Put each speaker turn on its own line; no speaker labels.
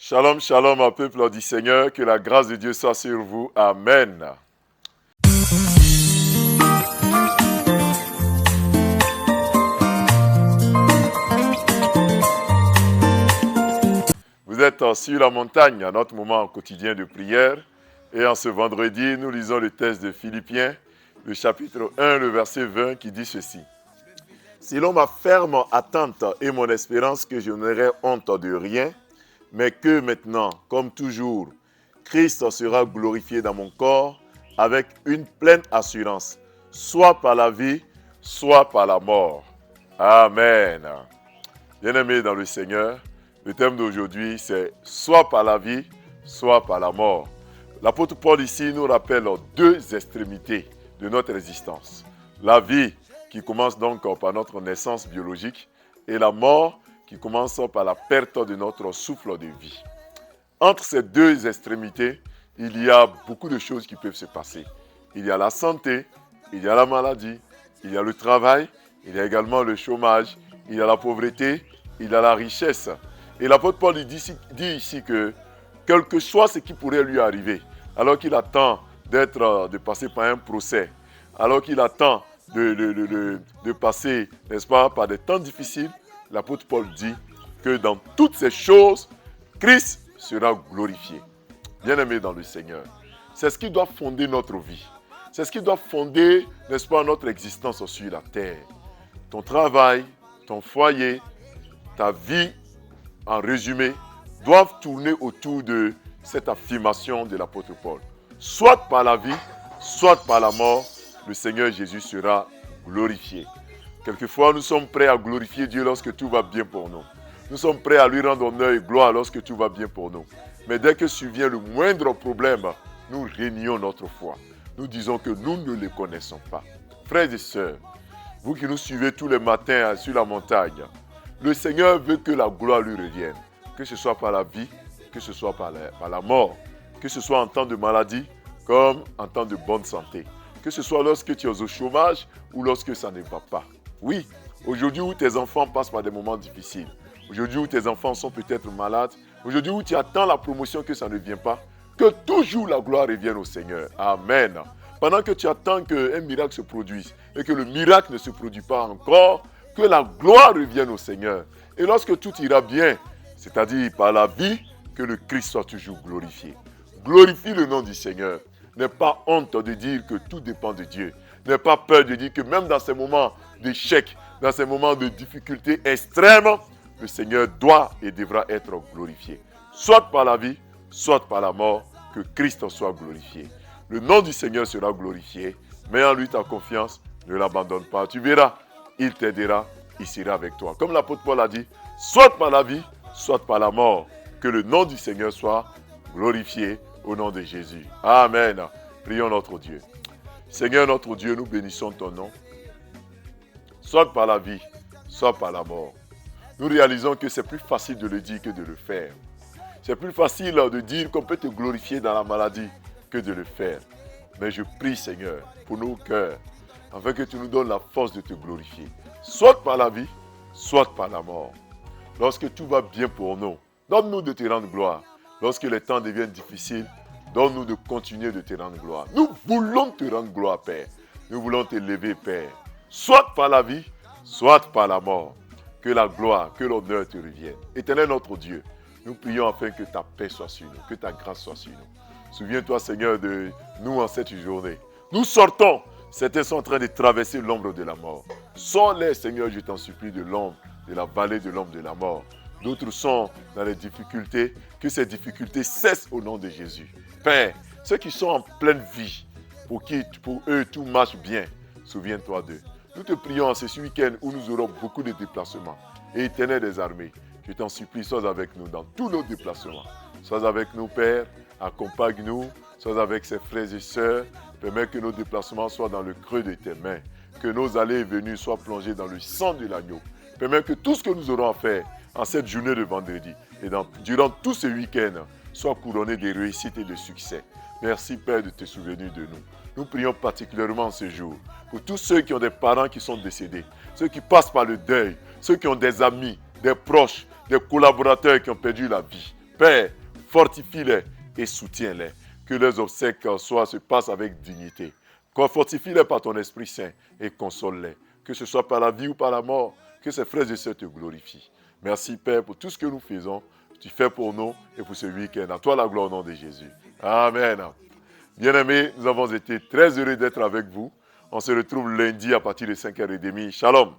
Shalom, shalom, un peuple du Seigneur, que la grâce de Dieu soit sur vous. Amen. Vous êtes sur la montagne à notre moment quotidien de prière. Et en ce vendredi, nous lisons le texte de Philippiens, le chapitre 1, le verset 20, qui dit ceci. Selon ma ferme attente et mon espérance que je n'aurai honte de rien, mais que maintenant, comme toujours, Christ sera glorifié dans mon corps avec une pleine assurance, soit par la vie, soit par la mort. Amen. Bien-aimés dans le Seigneur, le thème d'aujourd'hui, c'est soit par la vie, soit par la mort. L'apôtre Paul ici nous rappelle deux extrémités de notre existence. La vie qui commence donc par notre naissance biologique et la mort qui commence par la perte de notre souffle de vie. Entre ces deux extrémités, il y a beaucoup de choses qui peuvent se passer. Il y a la santé, il y a la maladie, il y a le travail, il y a également le chômage, il y a la pauvreté, il y a la richesse. Et l'apôtre Paul dit ici que quel que soit ce qui pourrait lui arriver, alors qu'il attend de passer par un procès, alors qu'il attend de passer, n'est-ce pas, par des temps difficiles, l'apôtre Paul dit que dans toutes ces choses, Christ sera glorifié. Bien-aimé dans le Seigneur, c'est ce qui doit fonder notre vie. C'est ce qui doit fonder, n'est-ce pas, notre existence sur la terre. Ton travail, ton foyer, ta vie, en résumé, doivent tourner autour de cette affirmation de l'apôtre Paul. Soit par la vie, soit par la mort, le Seigneur Jésus sera glorifié. Quelquefois, nous sommes prêts à glorifier Dieu lorsque tout va bien pour nous. Nous sommes prêts à lui rendre honneur et gloire lorsque tout va bien pour nous. Mais dès que survient le moindre problème, nous rénions notre foi. Nous disons que nous ne le connaissons pas. Frères et sœurs, vous qui nous suivez tous les matins sur la montagne, le Seigneur veut que la gloire lui revienne. Que ce soit par la vie, que ce soit par la mort. Que ce soit en temps de maladie, comme en temps de bonne santé. Que ce soit lorsque tu es au chômage ou lorsque ça ne va pas. Oui, aujourd'hui où tes enfants passent par des moments difficiles, aujourd'hui où tes enfants sont peut-être malades, aujourd'hui où tu attends la promotion que ça ne vient pas, que toujours la gloire revienne au Seigneur. Amen. Pendant que tu attends qu'un miracle se produise et que le miracle ne se produit pas encore, que la gloire revienne au Seigneur. Et lorsque tout ira bien, c'est-à-dire par la vie, que le Christ soit toujours glorifié. Glorifie le nom du Seigneur. N'aie pas honte de dire que tout dépend de Dieu. N'aie pas peur de dire que même dans ces moments d'échec, dans ces moments de difficultés extrêmes, le Seigneur doit et devra être glorifié. Soit par la vie, soit par la mort, que Christ soit glorifié. Le nom du Seigneur sera glorifié. Mets en lui ta confiance, ne l'abandonne pas. Tu verras, il t'aidera, il sera avec toi. Comme l'apôtre Paul a dit, soit par la vie, soit par la mort, que le nom du Seigneur soit glorifié au nom de Jésus. Amen. Prions notre Dieu. Seigneur notre Dieu, nous bénissons ton nom. Soit par la vie, soit par la mort. Nous réalisons que c'est plus facile de le dire que de le faire. C'est plus facile de dire qu'on peut te glorifier dans la maladie que de le faire. Mais je prie, Seigneur, pour nos cœurs, afin que tu nous donnes la force de te glorifier. Soit par la vie, soit par la mort. Lorsque tout va bien pour nous, donne-nous de te rendre gloire. Lorsque les temps deviennent difficiles, donne-nous de continuer de te rendre gloire. Nous voulons te rendre gloire, Père. Nous voulons t'élever, Père. Soit par la vie, soit par la mort. Que la gloire, que l'honneur te revienne. Éternel notre Dieu, nous prions afin que ta paix soit sur nous, que ta grâce soit sur nous. Souviens-toi, Seigneur, de nous en cette journée. Nous sortons. Certains sont en train de traverser l'ombre de la mort. Sors-les, Seigneur, je t'en supplie, de l'ombre, de la vallée de l'ombre de la mort. D'autres sont dans les difficultés. Que ces difficultés cessent au nom de Jésus. Père, ceux qui sont en pleine vie, pour eux tout marche bien, souviens-toi d'eux. Nous te prions en ce week-end où nous aurons beaucoup de déplacements. Et Éternel des armées, je t'en supplie, sois avec nous dans tous nos déplacements. Sois avec nous, Père, accompagne-nous, sois avec ses frères et sœurs. Permets que nos déplacements soient dans le creux de tes mains. Que nos allées et venues soient plongées dans le sang de l'agneau. Permets que tout ce que nous aurons à faire en cette journée de vendredi et durant tout ce week-end soit couronné de réussite et de succès. Merci, Père, de te souvenir de nous. Nous prions particulièrement en ce jour pour tous ceux qui ont des parents qui sont décédés, ceux qui passent par le deuil, ceux qui ont des amis, des proches, des collaborateurs qui ont perdu la vie. Père, fortifie-les et soutiens-les. Que leurs obsèques se passent avec dignité. Fortifie-les par ton Esprit Saint et console-les. Que ce soit par la vie ou par la mort, que ces frères et sœurs te glorifient. Merci Père pour tout ce que nous faisons. Tu fais pour nous et pour ce week-end. À toi la gloire au nom de Jésus. Amen. Bien-aimés, nous avons été très heureux d'être avec vous. On se retrouve lundi à partir de 5h30. Shalom.